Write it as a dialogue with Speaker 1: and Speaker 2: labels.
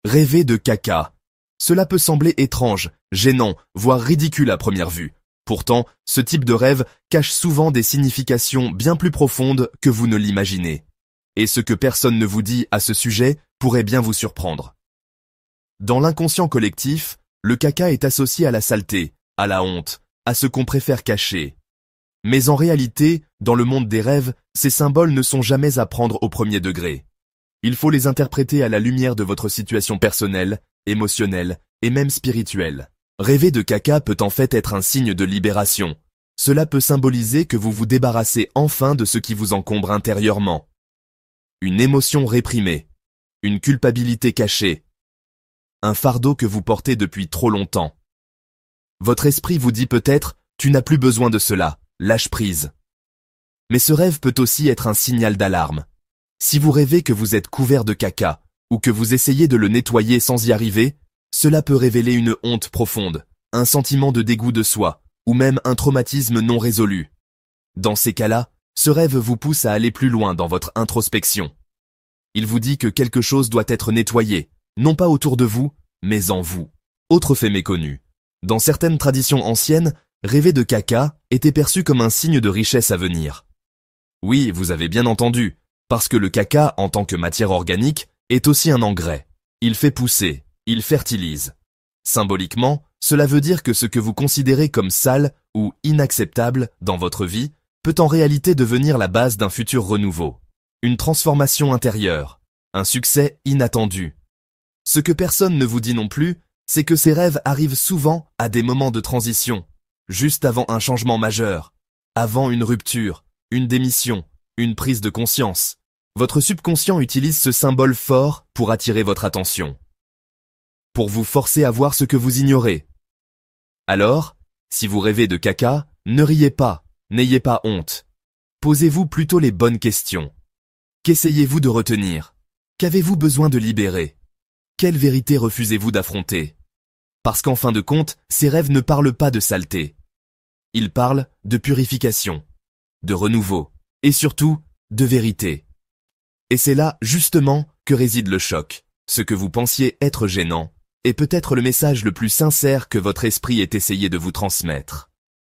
Speaker 1: Rêver de caca. Cela peut sembler étrange, gênant, voire ridicule à première vue. Pourtant, ce type de rêve cache souvent des significations bien plus profondes que vous ne l'imaginez. Et ce que personne ne vous dit à ce sujet pourrait bien vous surprendre. Dans l'inconscient collectif, le caca est associé à la saleté, à la honte, à ce qu'on préfère cacher. Mais en réalité, dans le monde des rêves, ces symboles ne sont jamais à prendre au premier degré. Il faut les interpréter à la lumière de votre situation personnelle, émotionnelle et même spirituelle. Rêver de caca peut en fait être un signe de libération. Cela peut symboliser que vous vous débarrassez enfin de ce qui vous encombre intérieurement. Une émotion réprimée, une culpabilité cachée, un fardeau que vous portez depuis trop longtemps. Votre esprit vous dit peut-être « tu n'as plus besoin de cela, lâche prise ». Mais ce rêve peut aussi être un signal d'alarme. Si vous rêvez que vous êtes couvert de caca, ou que vous essayez de le nettoyer sans y arriver, cela peut révéler une honte profonde, un sentiment de dégoût de soi, ou même un traumatisme non résolu. Dans ces cas-là, ce rêve vous pousse à aller plus loin dans votre introspection. Il vous dit que quelque chose doit être nettoyé, non pas autour de vous, mais en vous. Autre fait méconnu. Dans certaines traditions anciennes, rêver de caca était perçu comme un signe de richesse à venir. Oui, vous avez bien entendu, parce que le caca, en tant que matière organique, est aussi un engrais. Il fait pousser, il fertilise. Symboliquement, cela veut dire que ce que vous considérez comme sale ou inacceptable dans votre vie peut en réalité devenir la base d'un futur renouveau. Une transformation intérieure, un succès inattendu. Ce que personne ne vous dit non plus, c'est que ces rêves arrivent souvent à des moments de transition, juste avant un changement majeur, avant une rupture, une démission, une prise de conscience. Votre subconscient utilise ce symbole fort pour attirer votre attention, pour vous forcer à voir ce que vous ignorez. Alors, si vous rêvez de caca, ne riez pas, n'ayez pas honte. Posez-vous plutôt les bonnes questions. Qu'essayez-vous de retenir? Qu'avez-vous besoin de libérer? Quelle vérité refusez-vous d'affronter? Parce qu'en fin de compte, ces rêves ne parlent pas de saleté. Ils parlent de purification, de renouveau, et surtout, de vérité. Et c'est là, justement, que réside le choc. Ce que vous pensiez être gênant est peut-être le message le plus sincère que votre esprit ait essayé de vous transmettre.